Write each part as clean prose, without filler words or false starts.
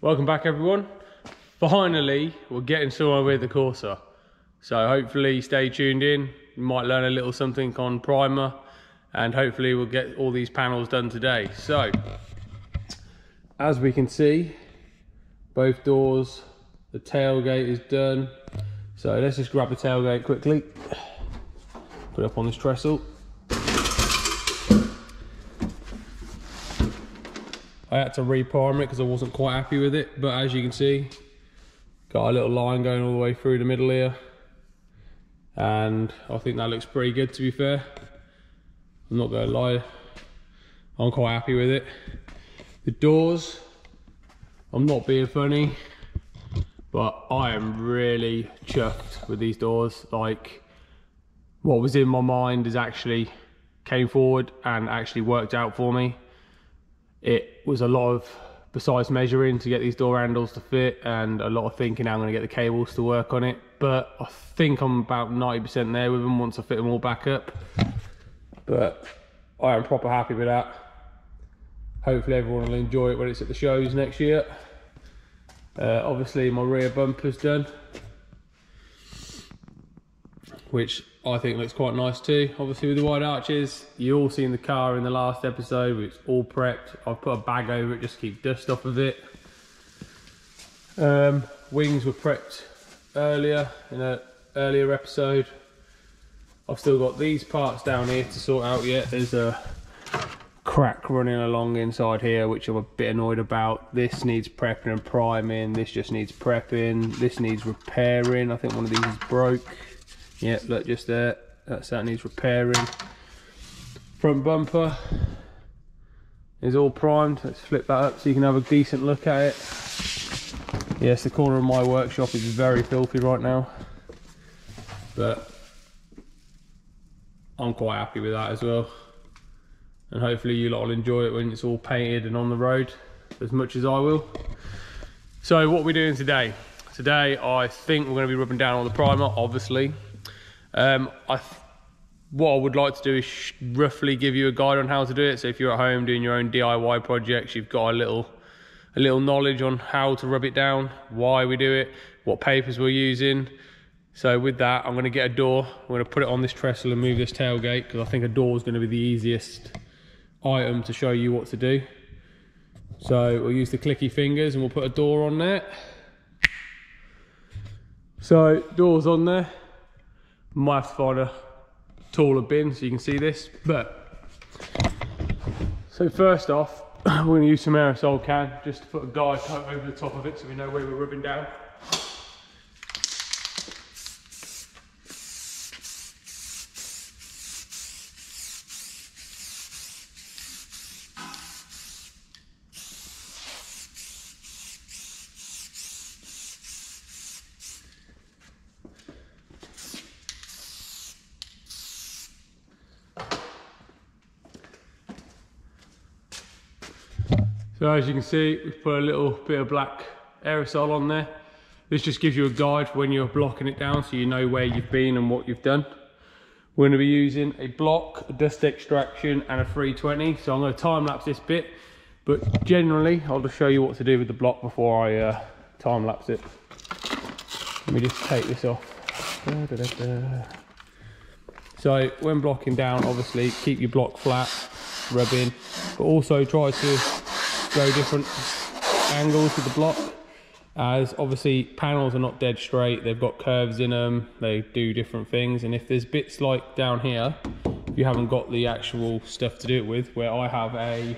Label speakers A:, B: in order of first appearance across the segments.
A: Welcome back everyone. Finally, we're getting somewhere with the Corsa. So hopefully stay tuned in. You might learn a little something on primer and hopefully we'll get all these panels done today. So, as we can see, both doors, the tailgate is done. So let's just grab the tailgate quickly. Put it up on this trestle. I had to reprime it because I wasn't quite happy with it, but as you can see, got a little line going all the way through the middle here, and I think that looks pretty good, to be fair. I'm not gonna lie, I'm quite happy with it. The doors, I'm not being funny, but I am really chuffed with these doors. Like, what was in my mind is actually came forward and actually worked out for me. It was a lot of precise measuring to get these door handles to fit and a lot of thinking how I'm going to get the cables to work on it. But I think I'm about 90% there with them once I fit them all back up. But I am proper happy with that. Hopefully everyone will enjoy it when it's at the shows next year. Obviously my rear bumper's done, which I think looks quite nice too. Obviously with the wide arches, you all seen the car in the last episode, it's all prepped. I've put a bag over it just to keep dust off of it. Wings were prepped earlier in an earlier episode. I've still got these parts down here to sort out yet. There's a crack running along inside here, which I'm a bit annoyed about. This needs prepping and priming. This just needs prepping. This needs repairing. I think one of these is broke. Yeah, look, just there. That needs repairing. Front bumper is all primed. Let's flip that up so you can have a decent look at it. Yes, the corner of my workshop is very filthy right now, but I'm quite happy with that as well. And hopefully you lot will enjoy it when it's all painted and on the road as much as I will. So what we're doing today? Today I think we're going to be rubbing down on the primer, obviously. What I would like to do is roughly give you a guide on how to do it. So if you're at home doing your own DIY projects, you've got a little knowledge on how to rub it down, why we do it, what papers we're using. So with that, I'm going to get a door. I'm going to put it on this trestle and move this tailgate because I think a door is going to be the easiest item to show you what to do. So we'll use the clicky fingers and we'll put a door on there. So door's on there. Might have to find a taller bin so you can see this, but so first off we're going to use some aerosol can just to put a guide coat over the top of it so we know where we're rubbing down. So as you can see, we've put a little bit of black aerosol on there. This just gives you a guide when you're blocking it down so you know where you've been and what you've done. We're going to be using a block, a dust extraction and a 320. So I'm going to time lapse this bit, but generally I'll just show you what to do with the block before I time lapse it. Let me just take this off. So when blocking down, obviously keep your block flat, rub in, but also try to go different angles with the block, as obviously panels are not dead straight, they've got curves in them, they do different things, and if there's bits like down here, if you haven't got the actual stuff to do it with, where I have a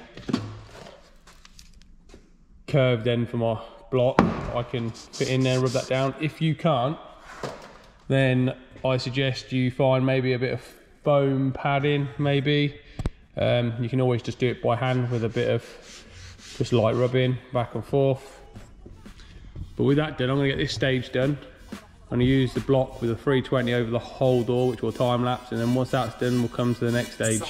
A: curved end for my block, I can fit in there and rub that down. If you can't, then I suggest you find maybe a bit of foam padding, maybe. You can always just do it by hand with a bit of just light rubbing back and forth. But with that done, I'm going to get this stage done. I'm going to use the block with a 320 over the whole door, which will time lapse, and then once that's done, we'll come to the next stage.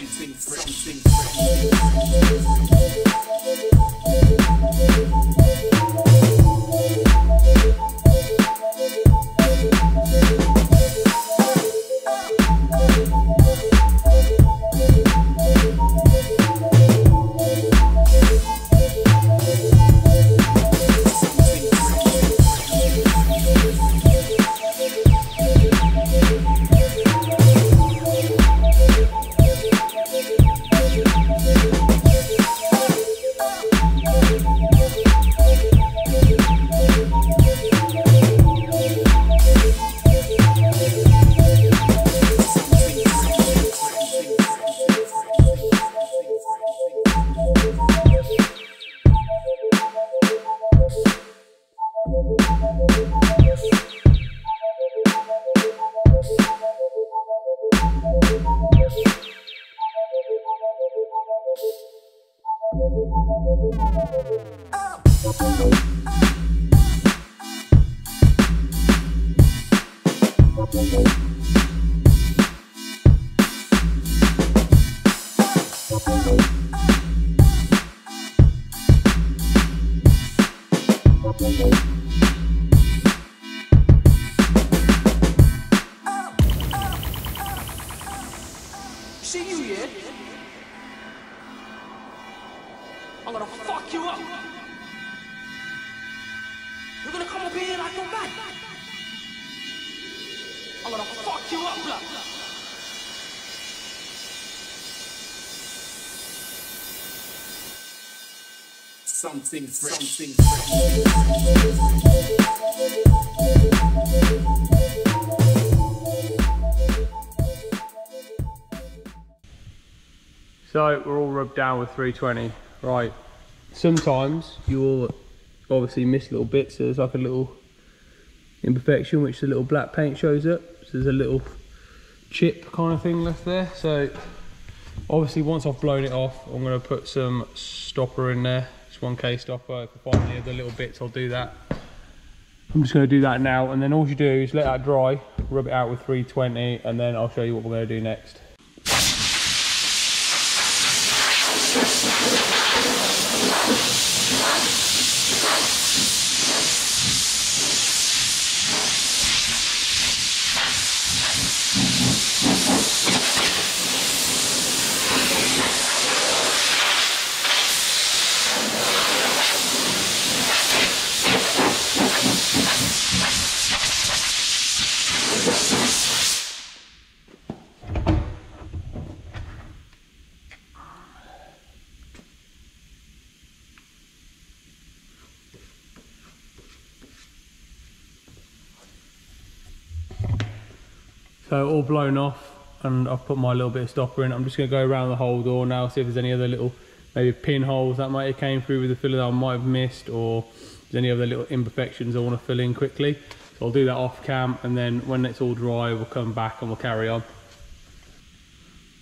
B: See you, yeah? I'm gonna fuck you up. You're gonna come up here like you're mad. I'm gonna fuck you up, blood. Something fresh.
A: So we're all rubbed down with 320, right? Sometimes you'll obviously miss little bits. There's like a little imperfection, which the little black paint shows up. So there's a little chip kind of thing left there. So obviously once I've blown it off, I'm going to put some stopper in there. Just 1K stopper. If I find any other little bits, I'll do that. I'm just going to do that now, and then all you do is let that dry, rub it out with 320, and then I'll show you what we're going to do next. So all blown off, and I've put my little bit of stopper in. I'm just going to go around the whole door now, see if there's any other little maybe pinholes that might have came through with the filler that I might have missed, or if there's any other little imperfections I want to fill in quickly. So I'll do that off cam, and then when it's all dry we'll come back and we'll carry on.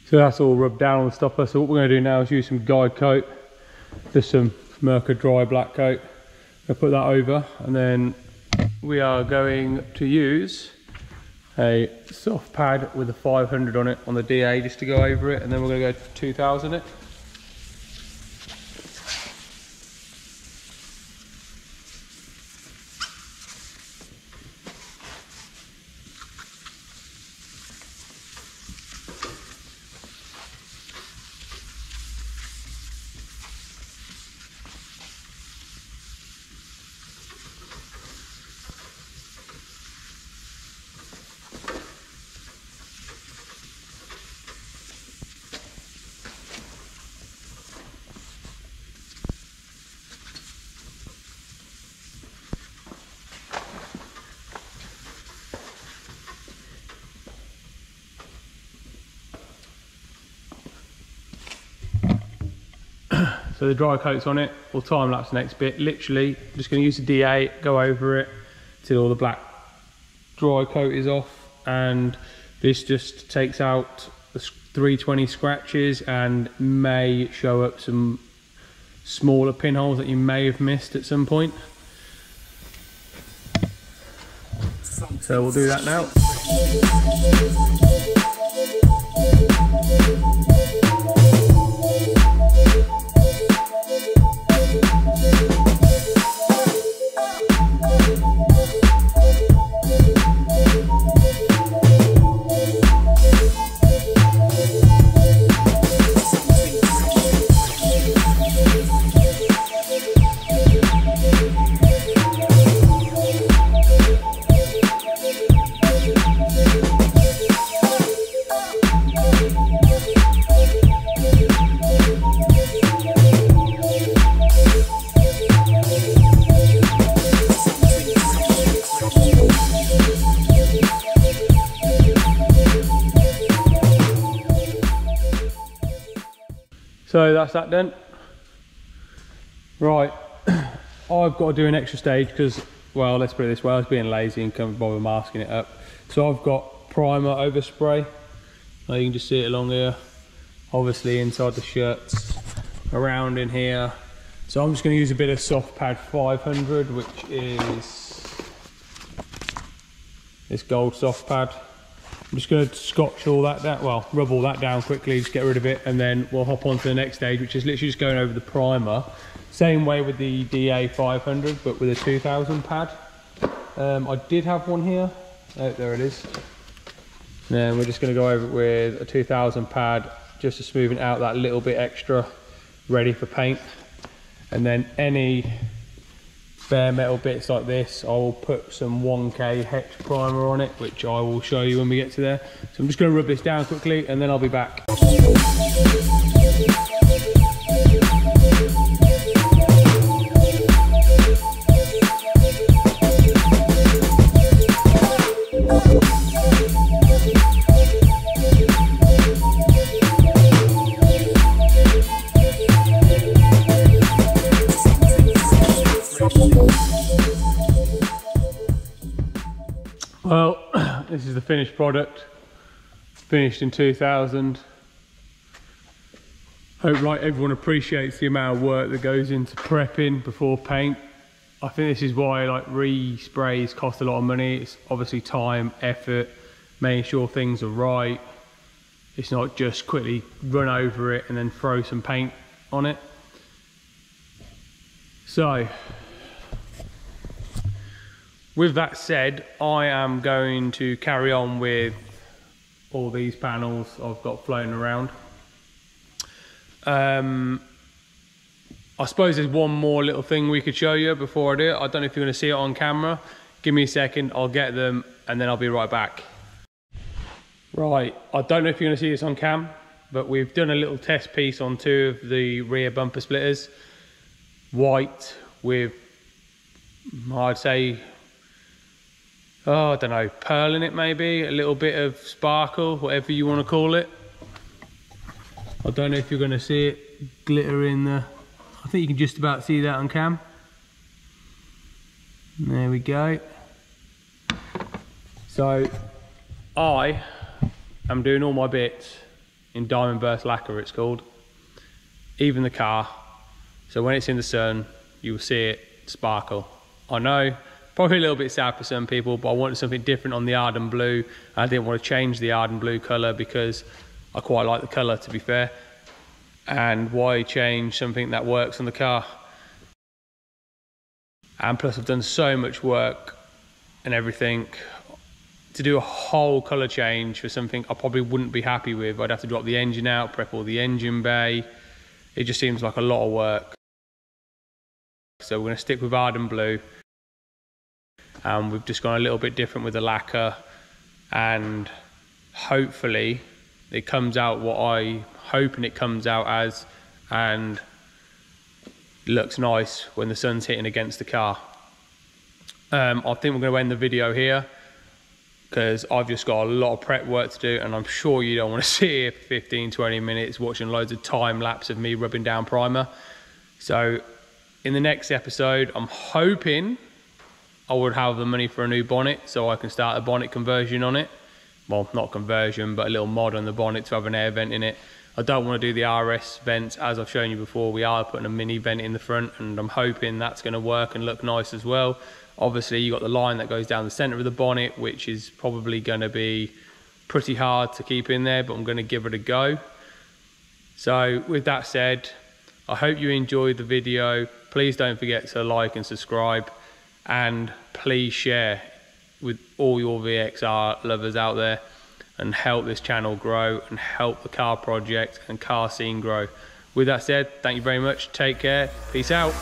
A: So that's all rubbed down on the stopper. So what we're going to do now is use some guide coat, just some Merca dry black coat. I'll put that over, and then we are going to use a soft pad with a 500 on it on the DA just to go over it, and then we're going to go 2000 it. So the dry coat's on it, we'll time lapse the next bit. Literally, I'm just going to use the DA, go over it till all the black dry coat is off, and this just takes out the 320 scratches and may show up some smaller pinholes that you may have missed at some point. So we'll do that now. So that's that done. Right, I've got to do an extra stage because well, let's put it this way, I was being lazy and couldn't bother masking it up. So I've got primer overspray. Now you can just see it along here. Obviously inside the shirts, around in here. So I'm just going to use a bit of Soft Pad 500, which is this gold Soft Pad. I'm just going to scotch all that down, well, rub all that down quickly, just get rid of it, and then we'll hop on to the next stage, which is literally just going over the primer. Same way with the DA 500, but with a 2000 pad. I did have one here. Oh, there it is. Then we're just going to go over it with a 2000 pad, just to smoothen out that little bit extra, ready for paint. And then any bare metal bits like this, I will put some 1K hex primer on it, which I will show you when we get to there. So I'm just going to rub this down quickly and then I'll be back. Well, this is the finished product, finished in 2000. Hope like everyone appreciates the amount of work that goes into prepping before paint. I think this is why like resprays cost a lot of money. It's obviously time, effort, making sure things are right. It's not just quickly run over it and then throw some paint on it. So, with that said, I am going to carry on with all these panels I've got floating around. I suppose there's one more little thing we could show you before I do it. I don't know if you're going to see it on camera. Give me a second, I'll get them and then I'll be right back. Right, I don't know if you're going to see this on cam, but we've done a little test piece on two of the rear bumper splitters. White with, I'd say, oh, I don't know, pearl in it maybe, a little bit of sparkle, whatever you want to call it. I don't know if you're going to see it glitter in the, I think you can just about see that on cam. There we go. So I am doing all my bits in Diamond Burst lacquer, it's called, even the car. So when it's in the sun, you will see it sparkle. I know, probably a little bit sad for some people, but I wanted something different on the Arden Blue. I didn't want to change the Arden Blue colour because I quite like the colour, to be fair. And why change something that works on the car? And plus I've done so much work and everything. To do a whole colour change for something I probably wouldn't be happy with, I'd have to drop the engine out, prep all the engine bay. It just seems like a lot of work. So we're going to stick with Arden Blue. And we've just gone a little bit different with the lacquer, and hopefully it comes out what I'm hoping it comes out as, and it looks nice when the sun's hitting against the car. I think we're going to end the video here because I've just got a lot of prep work to do, and I'm sure you don't want to sit here for 15-20 minutes watching loads of time lapse of me rubbing down primer. So in the next episode, I'm hoping I would have the money for a new bonnet so I can start a bonnet conversion on it. Well, not conversion, but a little mod on the bonnet to have an air vent in it. I don't want to do the RS vents as I've shown you before. We are putting a mini vent in the front, and I'm hoping that's going to work and look nice as well. Obviously, you've got the line that goes down the centre of the bonnet, which is probably going to be pretty hard to keep in there, but I'm going to give it a go. So with that said, I hope you enjoyed the video. Please don't forget to like and subscribe, and please share with all your VXR lovers out there and help this channel grow and help the car project and car scene grow. With that said, thank you very much. Take care. Peace out.